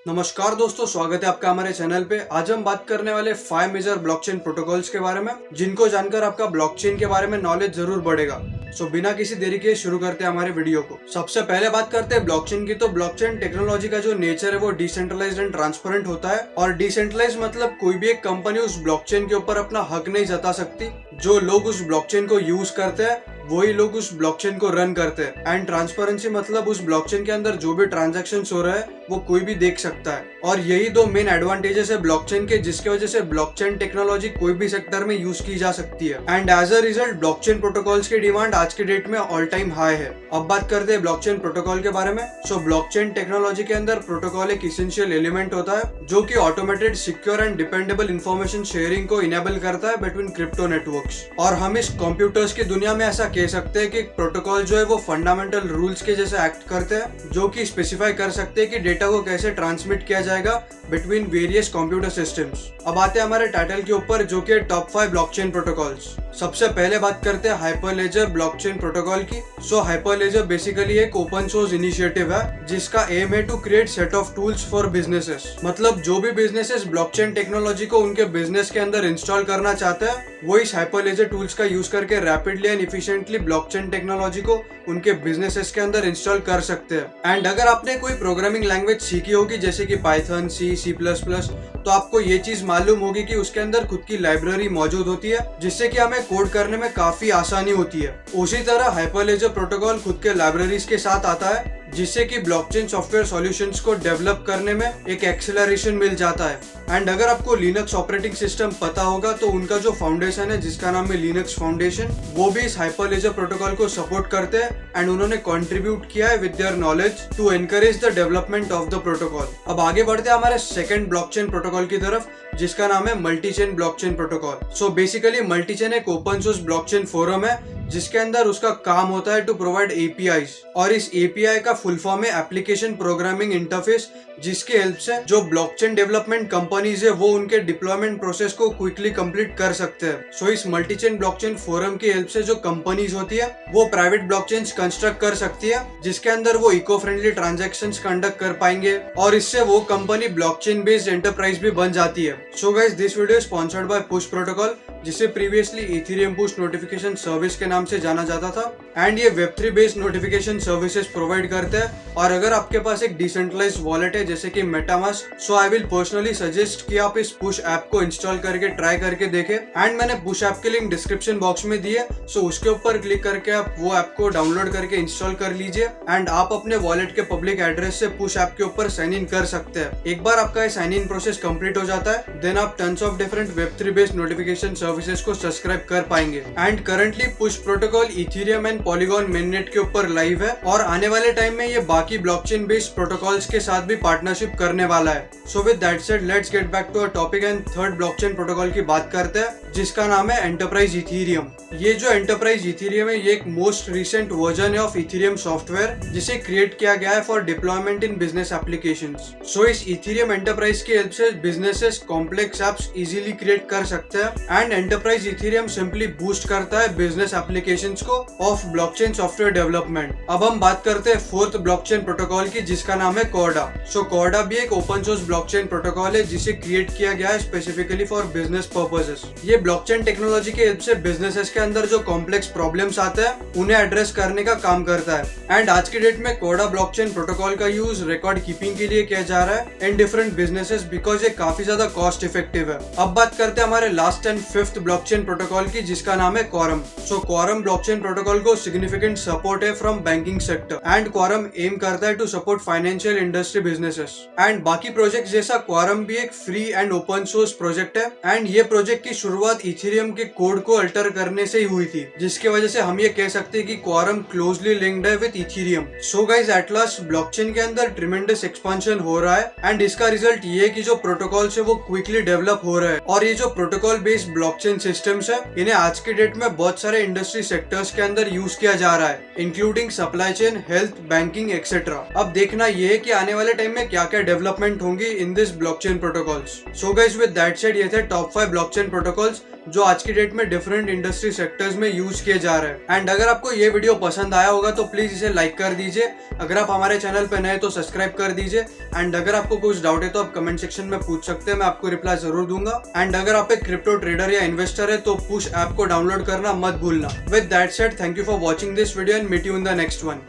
नमस्कार दोस्तों, स्वागत है आपका हमारे चैनल पे। आज हम बात करने वाले 5 मेजर ब्लॉकचेन प्रोटोकॉल्स के बारे में, जिनको जानकर आपका ब्लॉकचेन के बारे में नॉलेज जरूर बढ़ेगा। बिना किसी देरी के शुरू करते हैं हमारे वीडियो को। सबसे पहले बात करते हैं ब्लॉकचेन की। तो ब्लॉकचेन टेक्नोलॉजी का जो नेचर है वो डिसेंट्रलाइज्ड एंड ट्रांसपेरेंट होता है। और डिसेंट्रलाइज मतलब कोई भी एक कंपनी उस ब्लॉकचेन के ऊपर अपना हक नहीं जता सकती। जो लोग उस ब्लॉकचेन को यूज करते हैं वही लोग उस ब्लॉकचेन को रन करते हैं। एंड ट्रांसपेरेंसी मतलब उस ब्लॉकचेन के अंदर जो भी ट्रांजैक्शंस हो रहा है वो कोई भी देख सकता है। और यही दो मेन एडवांटेजेस है ब्लॉकचेन के, जिसके वजह से ब्लॉकचेन टेक्नोलॉजी कोई भी सेक्टर में यूज की जा सकती है। And as a result blockchain protocols की डिमांड आज के डेट में ऑल टाइम हाई है। अब बात करते हैं ब्लॉकचेन प्रोटोकॉल के बारे में। ब्लॉकचेन टेक्नोलॉजी के अंदर प्रोटोकॉल एक इसेंशियल एलिमेंट होता है जो कि automated, secure and dependable information sharing को इनेबल करता है बिटवीन क्रिप्टो नेटवर्क्स। और हम इस कंप्यूटर्स की दुनिया में ऐसा कह सकते हैं कि प्रोटोकॉल जो है वो फंडामेंटल रूल्स के जैसे एक्ट करते हैं, जो कि स्पेसिफाई कर सकते हैं कि डेटा को कैसे ट्रांसमिट किया जाएगा बिटवीन वेरियस कंप्यूटर सिस्टम्स। अब आते हैं हमारे टाइटल के ऊपर, जो कि टॉप 5 ब्लॉकचेन प्रोटोकॉल्स। सबसे पहले बात करते हैं हाइपरलेजर ब्लॉकचेन प्रोटोकॉल की। हाइपरलेजर बेसिकली एक ओपन सोर्स इनिशिएटिव है जिसका एम है to create set of tools for businesses. मतलब जो भी बिजनेसेस ब्लॉकचेन टेक्नोलॉजी को उनके बिजनेस के अंदर इंस्टॉल करना चाहते हैं वो इस हाइपरलेजर टूल्स का यूज करके rapidly and efficiently blockchain technology को उनके बिजनेसेस के अंदर इंस्टॉल कर सकते हैं। एंड अगर आपने कोई प्रोग्रामिंग लैंग्वेज सीखी होगी जैसे कि पाइथन, C++, तो आपको ये चीज मालूम होगी कि उसके अंदर खुद की लाइब्रेरी मौजूद होती है जिससे कि हमें कोड करने में काफी आसानी होती है। उसी तरह हाइपरलेजर प्रोटोकॉल खुद के लाइब्रेरीज के साथ आता है जिससे कि ब्लॉकचेन सॉफ्टवेयर सॉल्यूशंस को डेवलप करने में एक एक्सेलरेशन मिल जाता है। एंड अगर आपको लिनक्स ऑपरेटिंग सिस्टम पता होगा तो उनका जो फाउंडेशन है जिसका नाम है लिनक्स फाउंडेशन, वो भी इस हाइपरलेजर प्रोटोकॉल को सपोर्ट करते हैं। एंड उन्होंने कंट्रीब्यूट किया है with their knowledge to encourage the development of the protocol. अब आगे बढ़ते हैं हमारे सेकंड ब्लॉकचेन प्रोटोकॉल की तरफ, जिसका नाम है मल्टीचेन ब्लॉकचेन प्रोटोकॉल। बेसिकली मल्टीचेन एक ओपन सोर्स ब्लॉकचेन फोरम है जिसके अंदर उसका काम होता है टू प्रोवाइड APIs। और इस API का फुल फॉर्म है एप्लीकेशन प्रोग्रामिंग इंटरफेस, जिसके हेल्प से जो ब्लॉकचेन डेवलपमेंट कंपनीज है वो उनके डिप्लॉयमेंट प्रोसेस को क्विकली कंप्लीट कर सकते हैं। इस मल्टीचेन ब्लॉकचेन फोरम की हेल्प से जो कंपनीज होती है वो प्राइवेट ब्लॉकचेन्स कंस्ट्रक्ट कर सकती है जिसके अंदर वो इको फ्रेंडली ट्रांजैक्शंस कंडक्ट कर पाएंगे और इससे वो कंपनी ब्लॉकचेन बेस्ड एंटरप्राइज भी बन जाती है। Guys, this video sponsored by Push Protocol, जिसे previously Ethereum Push notification service के नाम से जाना जाता था। एंड ये Web3 based notification services provide करते हैं। और अगर आपके पास एक डिसेंट्रलाइज्ड वॉलेट है जैसे कि MetaMask, I will personally suggest कि आप इस पुश ऐप को इंस्टॉल करके ट्राई करके देखें। एंड मैंने पुश ऐप के लिंक डिस्क्रिप्शन बॉक्स में दिए, उसके ऊपर क्लिक करके आप वो ऐप को डाउनलोड करके इंस्टॉल कर लीजिए। एंड आप अपने वॉलेट के पब्लिक एड्रेस से पुश ऐप के ऊपर साइन इन कर सकते हैं। एक बार आपका ये साइन इन प्रोसेस कंप्लीट हो जाता है, देन आप tons of different Web3 based notification services को सब्सक्राइब कर पाएंगे। And currently push protocol Ethereum and polygon mainnet के ऊपर लाइव है और आने वाले टाइम में ये बाकी ब्लॉकचेन बेस्ड प्रोटोकॉल्स के साथ भी पार्टनरशिप करने वाला है। With that said, let's get back to our topic and third blockchain protocol की बात करते हैं, जिसका नाम है एंटरप्राइज इथेरियम। ये जो एंटरप्राइज इथेरियम है ये एक मोस्ट रिसेंट वर्जन है ऑफ इथेरियम सॉफ्टवेयर जिसे क्रिएट किया गया है for deployment in business applications. इस इथेरियम एंटरप्राइज की हेल्प से businesses complex apps easily create कर सकते हैं। And enterprise Ethereum simply boost करता है बिजनेस एप्लीकेशंस को ऑफ ब्लॉकचेन सॉफ्टवेयर डेवलपमेंट। अब हम बात करते हैं फोर्थ ब्लॉकचेन प्रोटोकॉल की, जिसका नाम है कॉर्डा। कॉर्डा भी एक ओपन सोर्स ब्लॉकचेन प्रोटोकॉल है जिसे क्रिएट किया गया है स्पेसिफिकली फॉर बिजनेस पर्पसेस। ये ब्लॉकचेन टेक्नोलॉजी की हेल्प से बिजनेसेस के अंदर जो कॉम्प्लेक्स प्रॉब्लम्स आते हैं उन्हें एड्रेस करने का काम करता है। एंड आज की डेट में कॉर्डा ब्लॉकचेन प्रोटोकॉल का यूज रिकॉर्ड कीपिंग के लिए किया जा रहा है इन डिफरेंट बिजनेसेस बिकॉज ये काफी ज्यादा कॉस्ट इफेक्टिव है। अब बात करते हैं हमारे last and fifth blockchain protocol की, जिसका नाम है क्वारम। क्वारम ब्लॉकचेन प्रोटोकॉल को सिग्निफिकेंट सपोर्ट है from banking sector. And Quorum aim करता है to support financial industry businesses. And बाकी प्रोजेक्ट जैसा क्वारम भी एक free and open source project है। एंड ये प्रोजेक्ट की शुरुआत इथेरियम के कोड को अल्टर करने से ही हुई थी, जिसकी वजह से हम ये कह सकते हैं कि क्वारम क्लोजली लिंक्ड है with Ethereum. Guys, at last blockchain के अंदर ट्रिमेंडस एक्सपेंशन हो रहा है एंड इसका रिजल्ट ये है कि जो प्रोटोकॉल्स है वो क्विकली डेवलप हो रहे हैं। और ये जो प्रोटोकॉल बेस्ड ब्लॉकचेन सिस्टम्स है इन्हें आज के डेट में बहुत सारे इंडस्ट्री सेक्टर्स के अंदर यूज किया जा रहा है, including supply chain, health, banking etcetera. अब देखना ये है कि आने वाले टाइम में क्या क्या डेवलपमेंट होंगी in this blockchain protocols. Guys, with that said, ये थे टॉप 5 ब्लॉकचेन प्रोटोकॉल्स जो आज की डेट में डिफरेंट इंडस्ट्री सेक्टर्स में यूज किए जा रहे हैं। एंड अगर आपको ये वीडियो पसंद आया होगा तो प्लीज इसे लाइक कर दीजिए। अगर आप हमारे चैनल पे नए तो सब्सक्राइब कर दीजिए। एंड अगर आपको कुछ डाउट है तो आप कमेंट सेक्शन में पूछ सकते हैं, मैं आपको रिप्लाई जरूर दूंगा। एंड अगर आप एक क्रिप्टो ट्रेडर या इन्वेस्टर है तो पुश ऐप को डाउनलोड करना मत भूलना। With that said, thank you for watching this video and meet you in the next one.